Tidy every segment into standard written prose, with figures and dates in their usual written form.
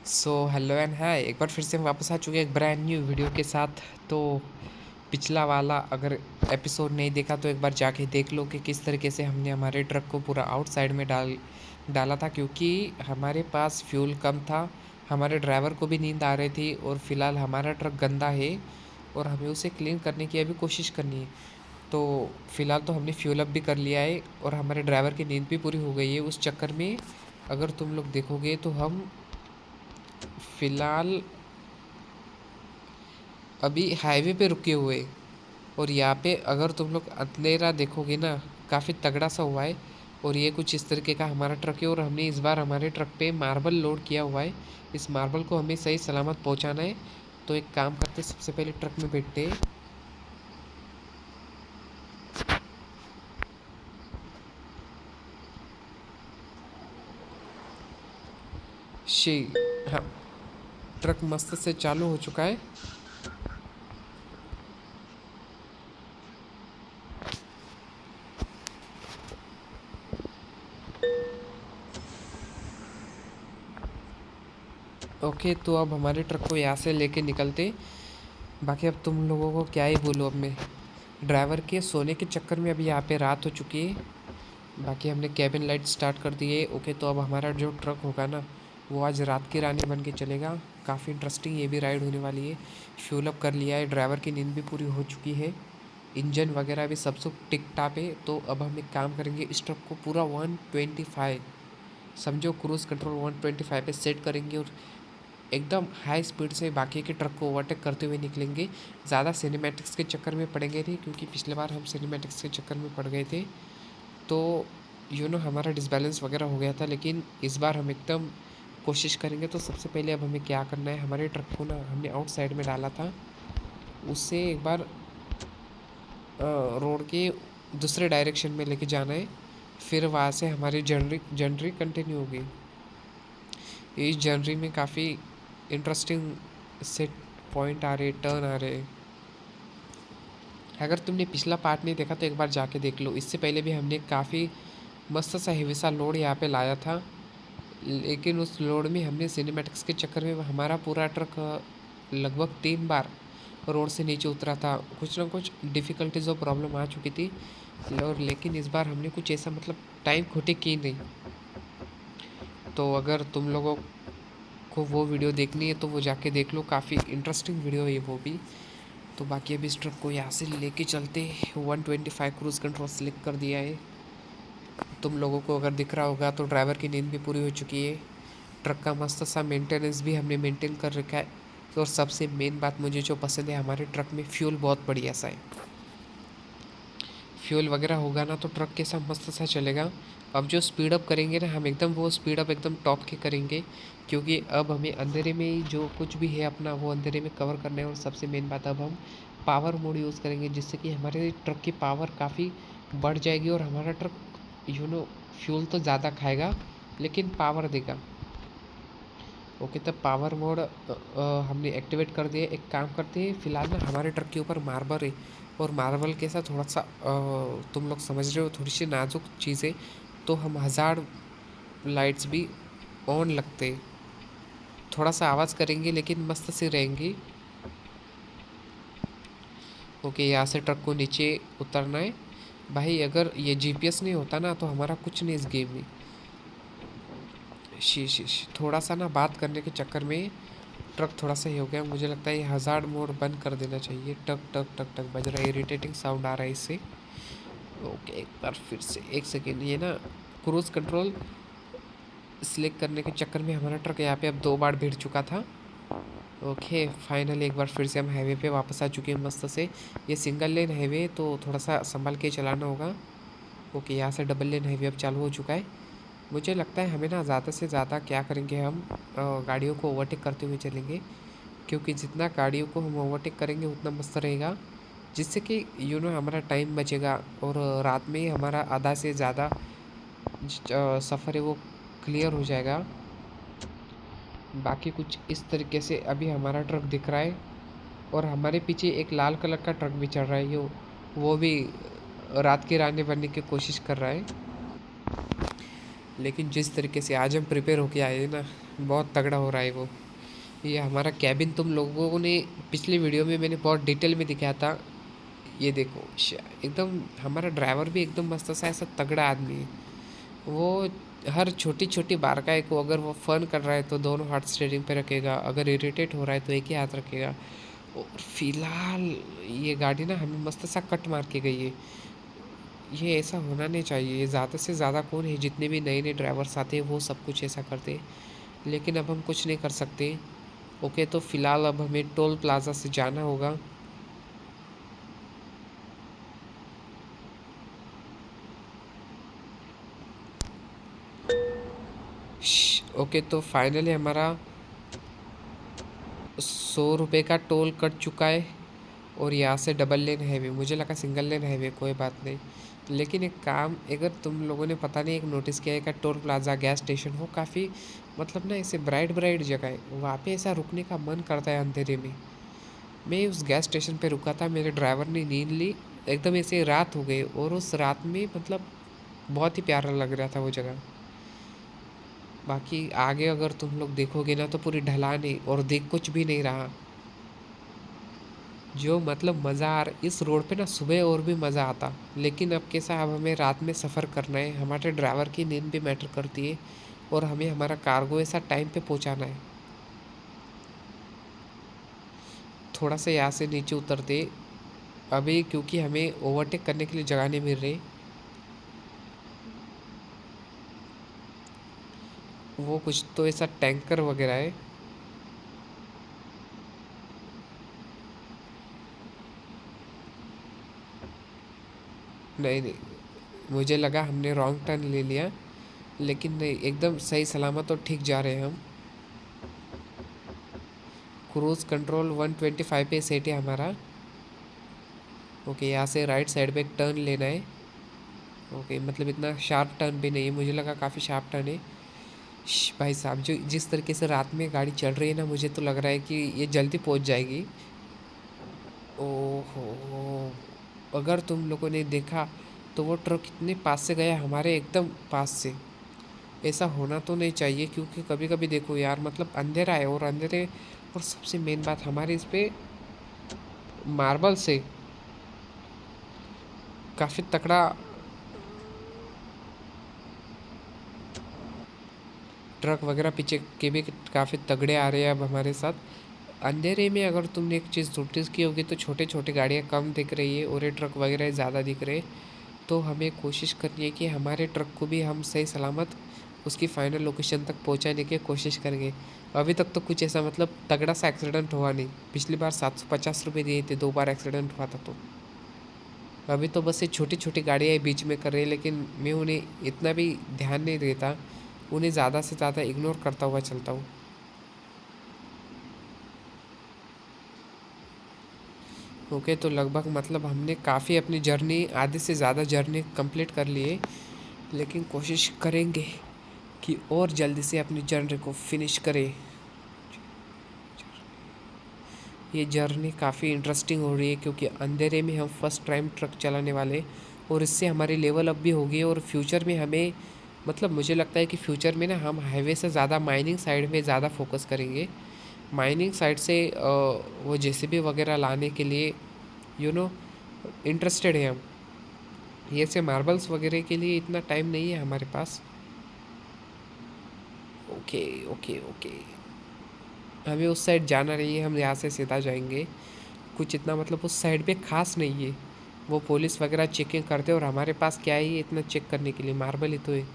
Hello and hi, एक बार फिर से हम वापस आ चुके हैं एक ब्रांड न्यू वीडियो के साथ। तो पिछला वाला अगर एपिसोड नहीं देखा तो एक बार जाके देख लो कि किस तरीके से हमने हमारे ट्रक को पूरा आउटसाइड में डाला था, क्योंकि हमारे पास फ्यूल कम था। हमारे ड्राइवर को भी नींद आ रही थी और फिलहाल हमारा ट्रक गंदा है और हमें उसे क्लीन करने की अभी कोशिश करनी है। तो फिलहाल तो हमने फ्यूल अप भी कर लिया है और हमारे ड्राइवर की नींद भी पूरी हो गई है। उस चक्कर में अगर तुम लोग देखोगे तो हम फिलहाल अभी हाईवे पे रुके हुए। और यहाँ पे अगर तुम लोग अंधेरा देखोगे ना, काफ़ी तगड़ा सा हुआ है। और ये कुछ इस तरीके का हमारा ट्रक है और हमने इस बार हमारे ट्रक पे मार्बल लोड किया हुआ है। इस मार्बल को हमें सही सलामत पहुंचाना है। तो एक काम करते, सबसे पहले ट्रक में बैठते हैं। शी हाँ, ट्रक मस्त से चालू हो चुका है। ओके, तो अब हमारे ट्रक को यहाँ से लेके निकलते। बाकी अब तुम लोगों को क्या ही बोलूँ, अब मैं ड्राइवर के सोने के चक्कर में अभी यहाँ पे रात हो चुकी है। बाकी हमने कैबिन लाइट स्टार्ट कर दी है। ओके, तो अब हमारा जो ट्रक होगा ना, वो आज रात की रानी बन के चलेगा। काफ़ी इंटरेस्टिंग ये भी राइड होने वाली है। फ्यूल अप कर लिया है, ड्राइवर की नींद भी पूरी हो चुकी है, इंजन वगैरह भी सब टिक टाप है। तो अब हम एक काम करेंगे, इस ट्रक को पूरा 125, समझो क्रूज़ कंट्रोल 125 पे सेट करेंगे और एकदम हाई स्पीड से बाकी के ट्रक को ओवरटेक करते हुए निकलेंगे। ज़्यादा सिनेमैटिक्स के चक्कर में पड़ेंगे नहीं, क्योंकि पिछले बार हम सिनेमैटिक्स के चक्कर में पड़ गए थे तो हमारा डिसबैलेंस वगैरह हो गया था। लेकिन इस बार हम एकदम कोशिश करेंगे। तो सबसे पहले अब हमें क्या करना है, हमारे ट्रक को ना हमने आउटसाइड में डाला था, उससे एक बार रोड के दूसरे डायरेक्शन में लेके जाना है। फिर वहाँ से हमारी जर्नी कंटिन्यू होगी। इस जर्नी में काफ़ी इंटरेस्टिंग से पॉइंट आ रहे, टर्न आ रहे। अगर तुमने पिछला पार्ट नहीं देखा तो एक बार जाके देख लो। इससे पहले भी हमने काफ़ी मस्त सा हेवी सा लोड यहाँ पे लाया था, लेकिन उस लोड में हमने सिनेमैटिक्स के चक्कर में हमारा पूरा ट्रक लगभग 3 बार रोड से नीचे उतरा था। कुछ ना कुछ डिफ़िकल्टीज और प्रॉब्लम आ चुकी थी, और लेकिन इस बार हमने कुछ ऐसा मतलब टाइम खोटे की नहीं। तो अगर तुम लोगों को वो वीडियो देखनी है तो वो जाके देख लो, काफ़ी इंटरेस्टिंग वीडियो है वो भी। तो बाकी अभी इस ट्रक को यहाँ से लेके चलते। 125 क्रूज़ कंट्रोल सेलेक्ट कर दिया है। तुम लोगों को अगर दिख रहा होगा तो ड्राइवर की नींद भी पूरी हो चुकी है। ट्रक का मस्त सा मेंटेनेंस भी हमने मेंटेन कर रखा है। और सबसे मेन बात मुझे जो पसंद है, हमारे ट्रक में फ्यूल बहुत बढ़िया सा है। फ्यूल वगैरह होगा ना तो ट्रक के साथ मस्त सा चलेगा। अब जो स्पीड अप करेंगे ना हम, एकदम वो स्पीड अप एकदम टॉप के करेंगे, क्योंकि अब हमें अंधेरे में ही जो कुछ भी है अपना वो अंधेरे में कवर करना है। और सबसे मेन बात, अब हम पावर मोड यूज़ करेंगे, जिससे कि हमारे ट्रक की पावर काफ़ी बढ़ जाएगी और हमारा ट्रक फ्यूल तो ज़्यादा खाएगा लेकिन पावर देगा। ओके, तब पावर मोड हमने एक्टिवेट कर दिया। एक काम करते हैं, फिलहाल ना हमारे ट्रक के ऊपर मार्बल है, और मार्बल के साथ थोड़ा सा तुम लोग समझ रहे हो, थोड़ी सी नाजुक चीज़ें। तो हम हज़ार लाइट्स भी ऑन लगते, थोड़ा सा आवाज़ करेंगे लेकिन मस्त से रहेंगी। ओके, यहाँ से ट्रक को नीचे उतरना है। भाई अगर ये जीपीएस नहीं होता ना तो हमारा कुछ नहीं इस गेम में। शी थोड़ा सा ना बात करने के चक्कर में ट्रक थोड़ा सा ही हो गया। मुझे लगता है ये हज़ार्ड मोड बंद कर देना चाहिए। टक टक टक टक बज रहा है, इरिटेटिंग साउंड आ रहा है इससे। ओके, एक बार फिर से एक सेकेंड, ये ना क्रूज़ कंट्रोल सिलेक्ट करने के चक्कर में हमारा ट्रक यहाँ पे अब 2 बार भिड़ चुका था। ओके, फाइनली एक बार फिर से हम हाईवे पे वापस आ चुके हैं मस्त से। ये सिंगल लेन हाईवे तो थोड़ा सा संभल के चलाना होगा। ओके, यहाँ से डबल लेन हाईवे अब चालू हो चुका है। मुझे लगता है हमें ना ज़्यादा से ज़्यादा क्या करेंगे, हम गाड़ियों को ओवरटेक करते हुए चलेंगे, क्योंकि जितना गाड़ियों को हम ओवरटेक करेंगे उतना मस्त रहेगा, जिससे कि हमारा टाइम बचेगा और रात में ही हमारा आधा से ज़्यादा सफ़र है वो क्लियर हो जाएगा। बाकी कुछ इस तरीके से अभी हमारा ट्रक दिख रहा है, और हमारे पीछे एक लाल कलर का ट्रक भी चल रहा है, वो भी रात की रानी बनने की कोशिश कर रहा है। लेकिन जिस तरीके से आज हम प्रिपेयर होके आए हैं ना, बहुत तगड़ा हो रहा है वो। ये हमारा कैबिन तुम लोगों ने पिछली वीडियो में मैंने बहुत डिटेल में दिखाया था। ये देखो एकदम हमारा ड्राइवर भी एकदम मस्त सा ऐसा तगड़ा आदमी है वो। हर छोटी छोटी बारकाई को अगर वो फन कर रहा है तो दोनों हाथ स्टीयरिंग पे रखेगा, अगर इरिटेट हो रहा है तो एक ही हाथ रखेगा। और फिलहाल ये गाड़ी ना हमें मस्त सा कट मार के गई है। ये ऐसा होना नहीं चाहिए। ये ज़्यादा से ज़्यादा कौन है, जितने भी नए नए ड्राइवर्स आते हैं वो सब कुछ ऐसा करते हैं, लेकिन अब हम कुछ नहीं कर सकते। ओके, तो फ़िलहाल अब हमें टोल प्लाज़ा से जाना होगा। ओके, तो फाइनली हमारा 100 रुपये का टोल कट चुका है। और यहाँ से डबल लेन हाईवे, मुझे लगा सिंगल लेन हाईवे, कोई बात नहीं। लेकिन एक काम, अगर तुम लोगों ने पता नहीं एक नोटिस किया है का, टोल प्लाज़ा गैस स्टेशन वो काफ़ी मतलब ना ऐसे ब्राइट ब्राइट जगह है, वहाँ पे ऐसा रुकने का मन करता है अंधेरे में। मैं उस गैस स्टेशन पे रुका था, मेरे ड्राइवर ने नींद ली, एकदम ऐसे रात हो गई, और उस रात में मतलब बहुत ही प्यारा लग रहा था वो जगह। बाकी आगे अगर तुम लोग देखोगे ना तो पूरी ढलान है और देख कुछ भी नहीं रहा। जो मतलब मज़ा आ रहा इस रोड पे ना, सुबह और भी मज़ा आता, लेकिन अब कैसा, अब हमें रात में सफ़र करना है, हमारे ड्राइवर की नींद भी मैटर करती है, और हमें हमारा कार्गो ऐसा टाइम पे पहुंचाना है। थोड़ा सा यहाँ से नीचे उतरते अभी, क्योंकि हमें ओवरटेक करने के लिए जगह नहीं मिल रही। वो कुछ तो ऐसा टैंकर वगैरह है। नहीं नहीं, मुझे लगा हमने रॉन्ग टर्न ले लिया, लेकिन नहीं, एकदम सही सलामत और ठीक जा रहे हैं हम। क्रूज़ कंट्रोल 125 पे सेट है हमारा। ओके, यहाँ से राइट साइड पे एक टर्न लेना है। ओके, मतलब इतना शार्प टर्न भी नहीं है, मुझे लगा काफ़ी शार्प टर्न है। भाई साहब, जो जिस तरीके से रात में गाड़ी चल रही है ना, मुझे तो लग रहा है कि ये जल्दी पहुंच जाएगी। ओहो, अगर तुम लोगों ने देखा तो वो ट्रक इतने पास से गया, हमारे एकदम पास से। ऐसा होना तो नहीं चाहिए, क्योंकि कभी कभी देखो यार, मतलब अंधेरा है, और अंधेरे, और सबसे मेन बात हमारे इस पे मार्बल से काफ़ी तकड़ा ट्रक वगैरह पीछे के भी काफ़ी तगड़े आ रहे हैं अब हमारे साथ। अंधेरे में अगर तुमने एक चीज़ नोटिस की होगी तो छोटे छोटे गाड़ियाँ कम दिख रही है और ये ट्रक वगैरह ज़्यादा दिख रहे हैं। तो हमें कोशिश करनी है कि हमारे ट्रक को भी हम सही सलामत उसकी फाइनल लोकेशन तक पहुंचाने की कोशिश करेंगे। अभी तक तो कुछ ऐसा मतलब तगड़ा सा एक्सीडेंट हुआ नहीं। पिछली बार 750 रुपये दिए थे, 2 बार एक्सीडेंट हुआ था। तो अभी तो बस ये छोटी छोटी गाड़ियाँ बीच में कर रही है, लेकिन मैं उन्हें इतना भी ध्यान नहीं देता, उन्हें ज़्यादा से ज़्यादा इग्नोर करता हुआ चलता हूँ। ओके, तो लगभग मतलब हमने काफ़ी अपनी जर्नी, आधे से ज़्यादा जर्नी कंप्लीट कर ली है, लेकिन कोशिश करेंगे कि और जल्दी से अपनी जर्नी को फिनिश करें। ये जर्नी काफ़ी इंटरेस्टिंग हो रही है, क्योंकि अंधेरे में हम फर्स्ट टाइम ट्रक चलाने वाले, और इससे हमारी लेवल अप भी होगी, और फ्यूचर में हमें मतलब मुझे लगता है कि फ्यूचर में ना हम हाईवे से ज़्यादा माइनिंग साइड में ज़्यादा फोकस करेंगे। माइनिंग साइड से वो जेसीबी वगैरह लाने के लिए यू नो इंटरेस्टेड है हम। ये से मार्बल्स वगैरह के लिए इतना टाइम नहीं है हमारे पास। ओके ओके ओके, हमें उस साइड जाना नहीं है, हम यहाँ से सीधा जाएंगे। कुछ इतना मतलब उस साइड पे खास नहीं है, वो पुलिस वगैरह चेकिंग करते हैं, और हमारे पास क्या ही है इतना चेक करने के लिए, मार्बल ही तो है।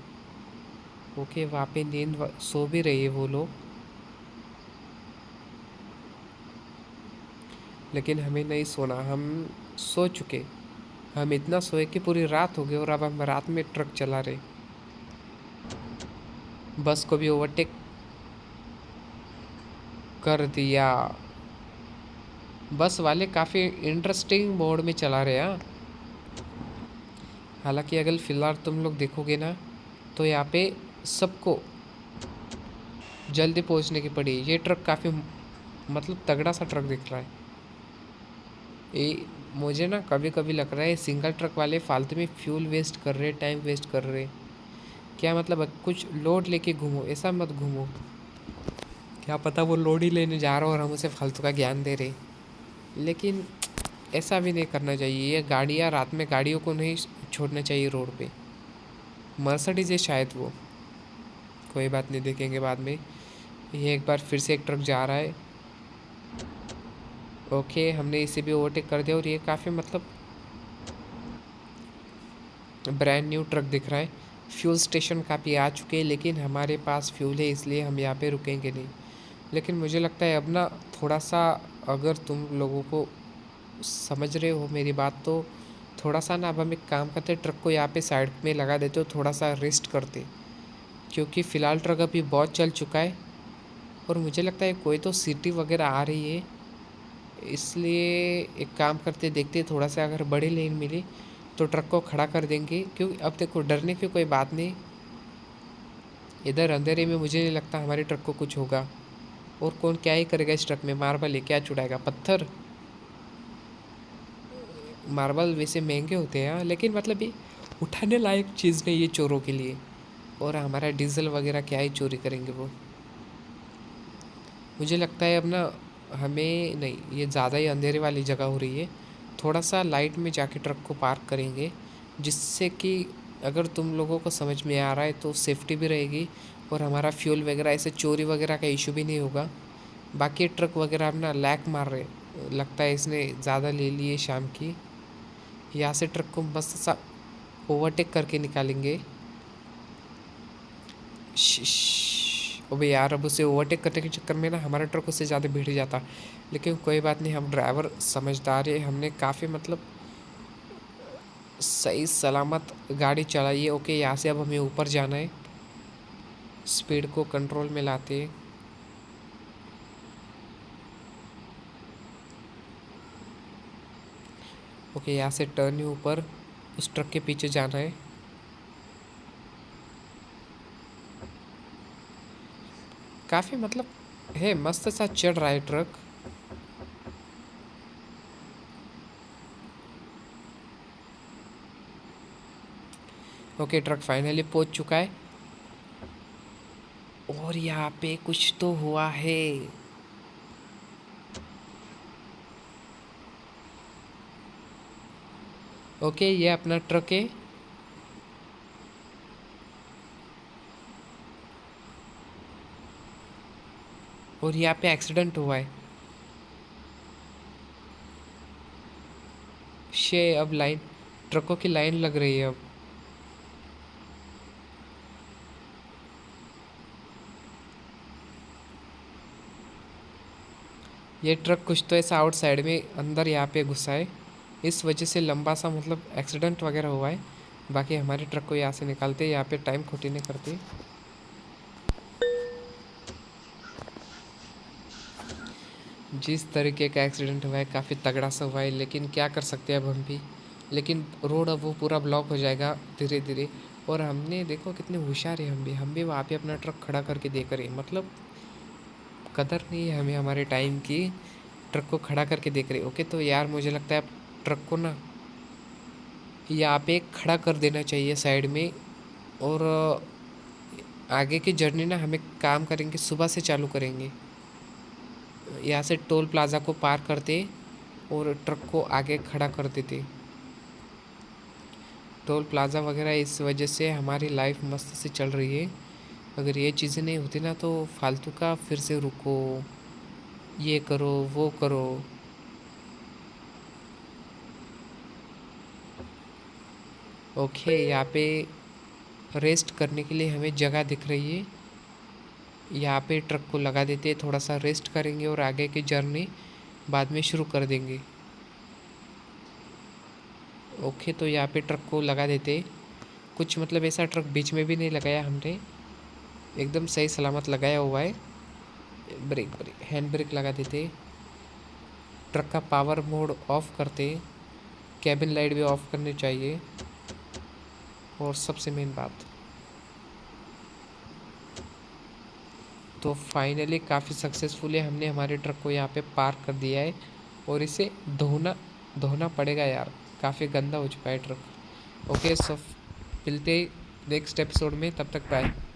ओके, वहाँ पे नींद सो भी रही है वो लोग, लेकिन हमें नहीं सोना, हम सो चुके। हम इतना सोए कि पूरी रात हो गई, और अब हम रात में ट्रक चला रहे, बस को भी ओवरटेक कर दिया। बस वाले काफ़ी इंटरेस्टिंग मोड में चला रहे हैं। हालांकि अगर फ़िलहाल तुम लोग देखोगे ना, तो यहाँ पे सबको जल्दी पहुँचने की पड़ी। ये ट्रक काफ़ी मतलब तगड़ा सा ट्रक दिख रहा है। ये मुझे ना कभी कभी लग रहा है सिंगल ट्रक वाले फालतू में फ्यूल वेस्ट कर रहे, टाइम वेस्ट कर रहे, क्या मतलब कुछ लोड लेके घूमो, ऐसा मत घूमो। क्या पता वो लोड ही लेने जा रहा हो और हम उसे फालतू का ज्ञान दे रहे। लेकिन ऐसा भी नहीं करना चाहिए। ये गाड़ियाँ, रात में गाड़ियों को नहीं छोड़ना चाहिए रोड पे। मर्सिडीज है शायद वो, कोई बात नहीं, देखेंगे बाद में। ये एक बार फिर से एक ट्रक जा रहा है। ओके, हमने इसे भी ओवरटेक कर दिया और ये काफ़ी मतलब ब्रांड न्यू ट्रक दिख रहा है। फ्यूल स्टेशन काफ़ी आ चुके हैं, लेकिन हमारे पास फ्यूल है इसलिए हम यहाँ पे रुकेंगे नहीं। लेकिन मुझे लगता है अब ना थोड़ा सा, अगर तुम लोगों को समझ रहे हो मेरी बात, तो थोड़ा सा ना अब हम एक काम करते, ट्रक को यहाँ पे साइड में लगा देते हो, थोड़ा सा रेस्ट करते। क्योंकि फ़िलहाल ट्रक अभी बहुत चल चुका है और मुझे लगता है कोई तो सिटी वगैरह आ रही है, इसलिए एक काम करते, देखते थोड़ा सा अगर बड़ी लेन मिली तो ट्रक को खड़ा कर देंगे। क्योंकि अब देखो, डरने की कोई बात नहीं। इधर अंधेरे में मुझे नहीं लगता हमारे ट्रक को कुछ होगा। और कौन क्या ही करेगा इस ट्रक में, मार्बल है, क्या चुड़ाएगा, पत्थर। मार्बल वैसे महंगे होते हैं हाँ, लेकिन मतलब ये उठाने लायक चीज़ नहीं ये चोरों के लिए। और हमारा डीजल वगैरह क्या ही चोरी करेंगे वो। मुझे लगता है अब ना हमें नहीं, ये ज़्यादा ही अंधेरे वाली जगह हो रही है। थोड़ा सा लाइट में जाके ट्रक को पार्क करेंगे, जिससे कि अगर तुम लोगों को समझ में आ रहा है तो सेफ्टी भी रहेगी और हमारा फ्यूल वगैरह, ऐसे चोरी वगैरह का इशू भी नहीं होगा। बाकी ट्रक वगैरह अपना लैक मार रहे, लगता है इसने ज़्यादा ले लिए शाम की। यहाँ से ट्रक को मस्त सा ओवरटेक करके निकालेंगे। अबे यार, अब उसे ओवरटेक करने के चक्कर में ना हमारा ट्रक उससे ज़्यादा भिड़ जाता। लेकिन कोई बात नहीं, हम ड्राइवर समझदार है, हमने काफ़ी मतलब सही सलामत गाड़ी चलाई है। ओके, यहाँ से अब हमें ऊपर जाना है, स्पीड को कंट्रोल में लाते। ओके, यहाँ से टर्न है ऊपर, उस ट्रक के पीछे जाना है। काफ़ी मतलब है, मस्त सा चढ़ रहा है ट्रक। ओके, ट्रक फाइनली पहुंच चुका है और यहाँ पे कुछ तो हुआ है। ओके, ये अपना ट्रक है। और यहाँ पे एक्सीडेंट हुआ है। अब लाइन, ट्रकों की लाइन लग रही है अब। ये ट्रक कुछ तो ऐसा आउटसाइड में अंदर यहाँ पे घुसा है, इस वजह से लंबा सा मतलब एक्सीडेंट वगैरह हुआ है। बाकी हमारे ट्रक को यहाँ से निकालते, यहाँ पे टाइम खोटी नहीं करते। जिस तरीके का एक्सीडेंट हुआ है काफ़ी तगड़ा सा हुआ है, लेकिन क्या कर सकते हैं अब हम भी। लेकिन रोड अब वो पूरा ब्लॉक हो जाएगा धीरे धीरे। और हमने देखो कितने होशियार है, हम भी वहाँ पे अपना ट्रक खड़ा करके देख रहे हैं। मतलब कदर नहीं है हमें हमारे टाइम की। ट्रक को खड़ा करके देख रहे। ओके, तो यार मुझे लगता है अब ट्रक को ना यहाँ पे खड़ा कर देना चाहिए साइड में। और आगे की जर्नी ना हमें काम करेंगे, सुबह से चालू करेंगे। यहाँ से टोल प्लाज़ा को पार करते और ट्रक को आगे खड़ा कर देते। टोल प्लाज़ा वगैरह इस वजह से हमारी लाइफ मस्त से चल रही है। अगर ये चीज़ें नहीं होती ना तो फालतू का फिर से रुको, ये करो वो करो। ओके, यहाँ पे रेस्ट करने के लिए हमें जगह दिख रही है। यहाँ पे ट्रक को लगा देते, थोड़ा सा रेस्ट करेंगे और आगे की जर्नी बाद में शुरू कर देंगे। ओके, तो यहाँ पे ट्रक को लगा देते। कुछ मतलब ऐसा ट्रक बीच में भी नहीं लगाया हमने, एकदम सही सलामत लगाया हुआ है। ब्रेक हैंड ब्रेक लगा देते, ट्रक का पावर मोड ऑफ करते, कैबिन लाइट भी ऑफ करनी चाहिए। और सबसे मेन बात, तो फाइनली काफ़ी सक्सेसफुली हमने हमारे ट्रक को यहाँ पे पार्क कर दिया है। और इसे धोना धोना पड़ेगा यार, काफ़ी गंदा हो चुका है ट्रक। ओके, सब मिलते नेक्स्ट एपिसोड में। तब तक बाय।